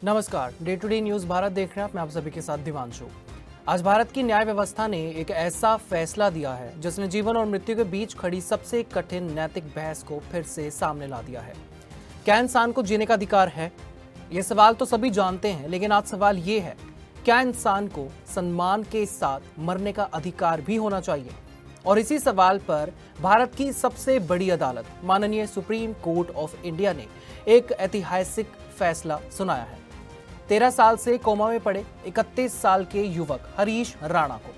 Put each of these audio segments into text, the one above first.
नमस्कार, day to day news Bharat देख रहे हैं मैं आप सभी के साथ दिवांशु। आज भारत की न्याय व्यवस्था ने एक ऐसा फैसला दिया है जिसने जीवन और मृत्यु के बीच खड़ी सबसे कठिन नैतिक बहस को फिर से सामने ला दिया है। क्या इंसान को जीने का अधिकार है? ये सवाल तो सभी जानते हैं, लेकिन आज सवाल ये है, क्या इंसान को सम्मान के साथ मरने का अधिकार भी होना चाहिए? और इसी सवाल पर भारत की सबसे बड़ी अदालत माननीय सुप्रीम कोर्ट ऑफ इंडिया ने एक ऐतिहासिक फैसला सुनाया है। 13 साल से कोमा में पड़े 31 साल के युवक हरीश राणा को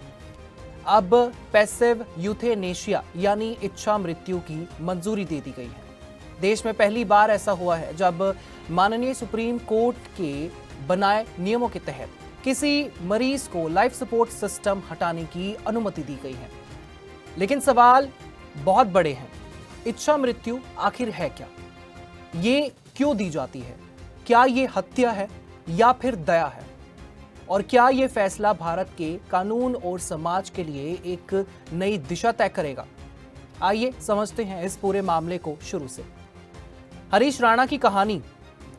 अब पैसिव यूथेनेशिया यानी इच्छा मृत्यु की मंजूरी दे दी गई है। देश में पहली बार ऐसा हुआ है जब माननीय सुप्रीम कोर्ट के बनाए नियमों के तहत किसी मरीज को लाइफ सपोर्ट सिस्टम हटाने की अनुमति दी गई है। लेकिन सवाल बहुत बड़े हैं। इच्छा मृत्यु आखिर है क्या? ये क्यों दी जाती है? क्या ये हत्या है या फिर दया है? और क्या ये फैसला भारत के कानून और समाज के लिए एक नई दिशा तय करेगा? आइए समझते हैं इस पूरे मामले को शुरू से। हरीश राणा की कहानी।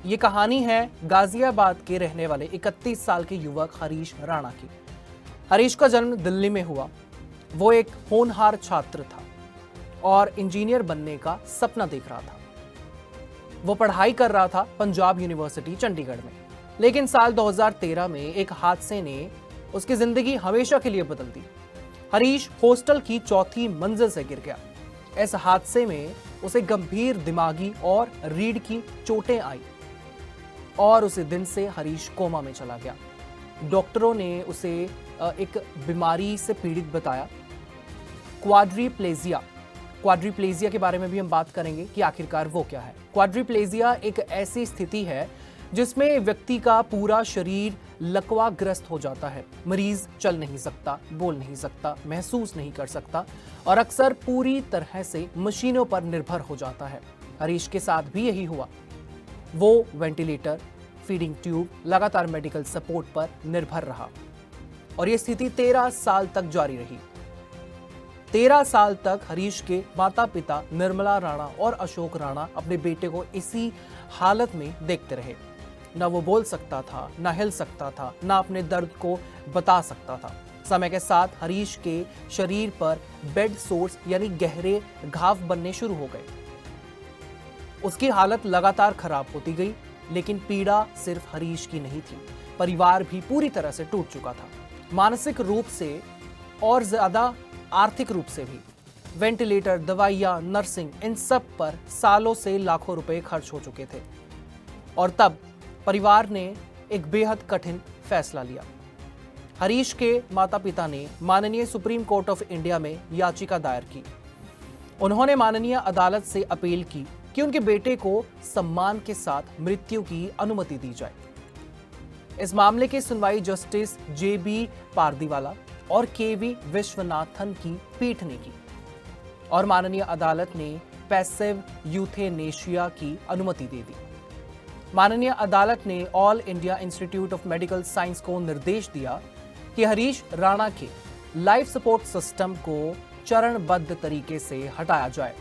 ये कहानी है गाजियाबाद के रहने वाले 31 साल के युवक हरीश राणा की। हरीश का जन्म दिल्ली में हुआ। वो एक होनहार छात्र था और इंजीनियर बनने का सपना देख रहा था। वो पढ़ाई कर रहा था पंजाब यूनिवर्सिटी चंडीगढ़ में। लेकिन साल 2013 में एक हादसे ने उसकी जिंदगी हमेशा के लिए बदल दी। हरीश हॉस्टल की चौथी मंजिल से गिर गया। इस हादसे में उसे गंभीर दिमागी और रीढ़ की चोटें आई और उसी दिन से हरीश कोमा में चला गया। डॉक्टरों ने उसे एक बीमारी से पीड़ित बताया, क्वाड्रीप्लेजिया। क्वाड्रीप्लेजिया के बारे में भी हम बात करेंगे कि आखिरकार वो क्या है। क्वाड्रीप्लेजिया एक ऐसी स्थिति है जिसमें व्यक्ति का पूरा शरीर लकवाग्रस्त हो जाता है। मरीज चल नहीं सकता, बोल नहीं सकता, महसूस नहीं कर सकता और अक्सर पूरी तरह से मशीनों पर निर्भर हो जाता है। हरीश के साथ भी यही हुआ। वो वेंटिलेटर, फीडिंग ट्यूब, लगातार मेडिकल सपोर्ट पर निर्भर रहा और यह स्थिति 13 साल तक जारी रही। 13 साल तक हरीश के माता पिता निर्मला राणा और अशोक राणा अपने बेटे को इसी हालत में देखते रहे। ना वो बोल सकता था, ना हिल सकता था, ना अपने दर्द को बता सकता था। समय के साथ हरीश के शरीर पर बेड सोर्स यानी गहरे घाव बनने शुरू हो गए। उसकी हालत लगातार खराब होती गई, लेकिन पीड़ा सिर्फ हरीश की नहीं थी। परिवार भी पूरी तरह से टूट चुका था, मानसिक रूप से और ज्यादा आर्थिक रूप से भी। वेंटिलेटर, दवाइयां, नर्सिंग, इन सब पर सालों से लाखों रुपए खर्च हो चुके थे। और तब परिवार ने एक बेहद कठिन फैसला लिया। हरीश के माता पिता ने माननीय सुप्रीम कोर्ट ऑफ इंडिया में याचिका दायर की। उन्होंने माननीय अदालत से अपील की कि उनके बेटे को सम्मान के साथ मृत्यु की अनुमति दी जाए। इस मामले की सुनवाई जस्टिस JB पारदीवाला और KV विश्वनाथन की पीठ ने की और माननीय अदालत ने पैसिव यूथेनेशिया की अनुमति दे दी। माननीय अदालत ने all India institute of medical science को निर्देश दिया कि हरीश राणा के लाइफ सपोर्ट सिस्टम को चरणबद्ध तरीके से हटाया जाए,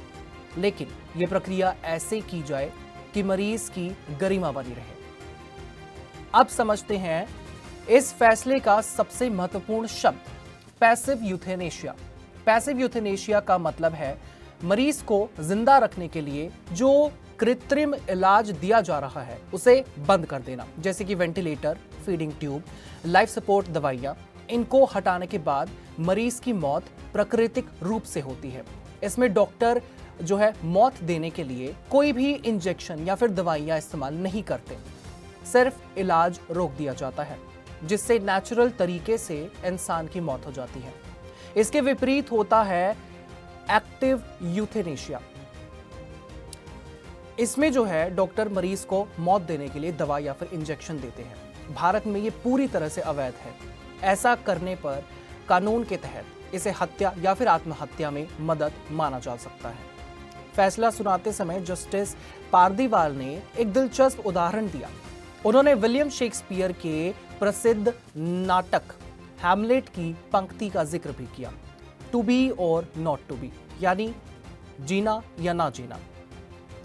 लेकिन यह प्रक्रिया ऐसे की जाए कि मरीज की गरिमा बनी रहे। अब समझते हैं इस फैसले का सबसे महत्वपूर्ण शब्द, पैसिव यूथेनेशिया। पैसिव यूथेनेशिया का मतलब है मरीज को जिंदा रखने के लिए जो कृत्रिम इलाज दिया जा रहा है उसे बंद कर देना, जैसे कि ventilator, feeding tube, life support दवाइयां। इनको हटाने के बाद मरीज की मौत प्राकृतिक रूप से होती है। इसमें डॉक्टर जो है मौत देने के लिए कोई भी इंजेक्शन या फिर दवाइयां इस्तेमाल नहीं करते, सिर्फ इलाज रोक दिया जाता है, जिससे नेचुरल तरीके से इंसान की मौत हो जाती है। इसके विपरीत होता है एक्टिव यूथेनेशिया। इसमें जो है डॉक्टर मरीज को मौत देने के लिए दवा या फिर इंजेक्शन देते हैं। भारत में ये पूरी तरह से अवैध है। ऐसा करने पर कानून के तहत इसे हत्या या फिर आत्महत्या में मदद माना जा सकता है। फैसला सुनाते समय जस्टिस पारदीवाल ने एक दिलचस्प उदाहरण दिया। उन्होंने विलियम शेक्सपियर के प्रसिद्ध नाटक हैमलेट की पंक्ति का जिक्र भी किया, टू बी और नॉट टू बी, यानी जीना या ना जीना।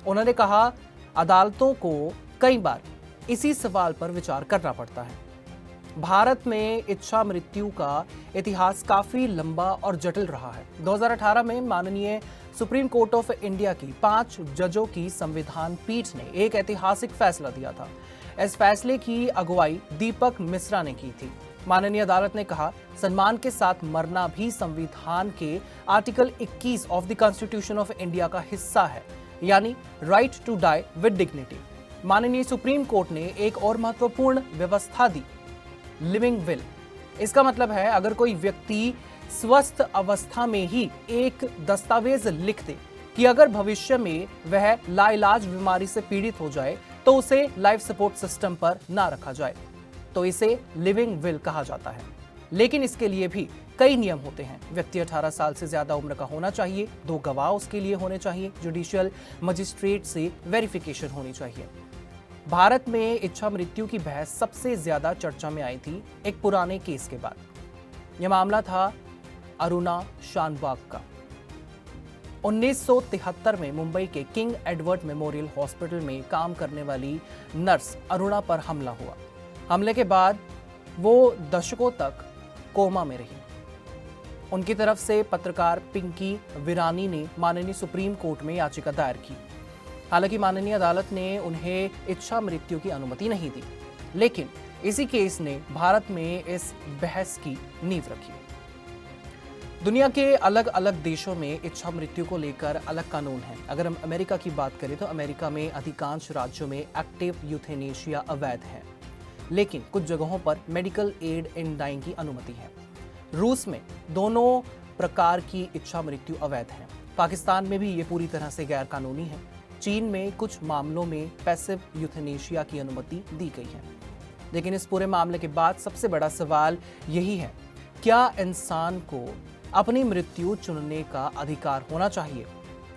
उन्होंने कहा, अदालतों को कई बार इसी सवाल पर विचार करना पड़ता है। भारत में इच्छा मृत्यु का इतिहास काफी लंबा और जटिल रहा है। 2018 में माननीय सुप्रीम कोर्ट ऑफ इंडिया की 5 जजों की संविधान पीठ ने एक ऐतिहासिक फैसला दिया था। इस फैसले की अगुवाई दीपक मिश्रा ने की थी। माननीय अदालत ने कहा, सम्मान के साथ मरना भी संविधान के article 21 of the constitution of India का हिस्सा है, यानी right to die with dignity. माननीय सुप्रीम कोर्ट ने एक और महत्वपूर्ण व्यवस्था दी, लिविंग विल। इसका मतलब है, अगर कोई व्यक्ति स्वस्थ अवस्था में ही एक दस्तावेज लिख दे कि अगर भविष्य में वह लाइलाज बीमारी से पीड़ित हो जाए तो उसे लाइफ सपोर्ट सिस्टम पर ना रखा जाए, तो इसे लिविंग विल कहा जाता है। लेकिन इसके लिए भी कई नियम होते हैं। व्यक्ति 18 साल से ज्यादा उम्र का होना चाहिए, 2 गवाह उसके लिए होने चाहिए, जुडिशियल मजिस्ट्रेट से वेरिफिकेशन होनी चाहिए। भारत में इच्छा मृत्यु की बहस सबसे ज्यादा चर्चा में आई थी एक पुराने केस के बाद। यह मामला था अरुणा शानबाग का। 1973 में मुंबई के किंग एडवर्ड मेमोरियल हॉस्पिटल में काम करने वाली नर्स अरुणा पर हमला हुआ। हमले के बाद वो दशकों तक कोमा में रही। उनकी तरफ से पत्रकार पिंकी विरानी ने माननीय सुप्रीम कोर्ट में याचिका दायर की। हालांकि माननीय अदालत ने उन्हें इच्छा मृत्यु की अनुमति नहीं दी, लेकिन इसी केस ने भारत में इस बहस की नींव रखी। दुनिया के अलग अलग देशों में इच्छा मृत्यु को लेकर अलग कानून हैं। अगर हम अमेरिका की बात करें तो अमेरिका में अधिकांश राज्यों में एक्टिव यूथेनेशिया अवैध है, लेकिन कुछ जगहों पर मेडिकल एड इन डाइंग की अनुमति है। रूस में दोनों प्रकार की इच्छा मृत्यु अवैध है। पाकिस्तान में भी ये पूरी तरह से गैर कानूनी है। चीन में कुछ मामलों में पैसिव यूथेनेशिया की अनुमति दी गई है। लेकिन इस पूरे मामले के बाद सबसे बड़ा सवाल यही है, क्या इंसान को अपनी मृत्यु चुनने का अधिकार होना चाहिए?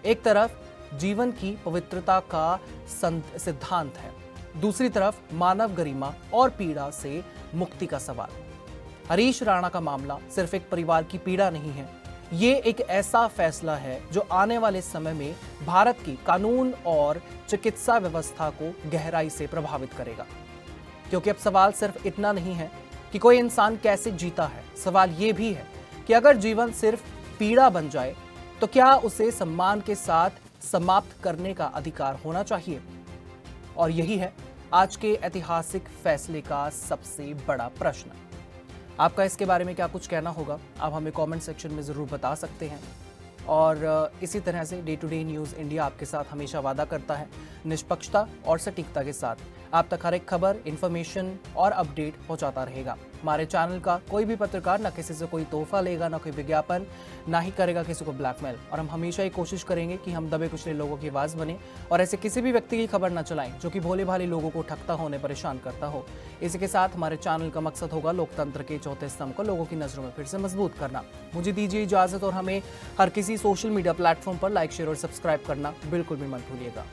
एक तरफ जीवन की पवित्रता का सिद्धांत है, दूसरी तरफ मानव गरिमा और पीड़ा से मुक्ति का सवाल। हरीश राणा का मामला सिर्फ एक परिवार की पीड़ा नहीं है, ये एक ऐसा फैसला है जो आने वाले समय में भारत की कानून और चिकित्सा व्यवस्था को गहराई से प्रभावित करेगा। क्योंकि अब सवाल सिर्फ इतना नहीं है कि कोई इंसान कैसे जीता है, सवाल ये भी है कि अगर जीवन सिर्फ पीड़ा बन जाए तो क्या उसे सम्मान के साथ समाप्त करने का अधिकार होना चाहिए? और यही है आज के ऐतिहासिक फैसले का सबसे बड़ा प्रश्न। आपका इसके बारे में क्या कुछ कहना होगा, आप हमें कमेंट सेक्शन में ज़रूर बता सकते हैं। और इसी तरह से day to day news India आपके साथ हमेशा वादा करता है निष्पक्षता और सटीकता के साथ आप तक हर एक खबर, इन्फॉर्मेशन और अपडेट पहुंचाता रहेगा। हमारे चैनल का कोई भी पत्रकार ना किसी से कोई तोहफा लेगा, ना कोई विज्ञापन, ना ही करेगा किसी को ब्लैकमेल। और हम हमेशा ये कोशिश करेंगे कि हम दबे कुचले लोगों की आवाज़ बने और ऐसे किसी भी व्यक्ति की खबर न चलाएं जो कि भोले भाले लोगों को ठगता होने परेशान करता हो। इसी के साथ हमारे चैनल का मकसद होगा लोकतंत्र के चौथे स्तंभ को लोगों की नजरों में फिर से मजबूत करना। मुझे दीजिए इजाजत और हमें हर किसी सोशल मीडिया प्लेटफॉर्म पर लाइक, शेयर और सब्सक्राइब करना बिल्कुल भी मत भूलिएगा।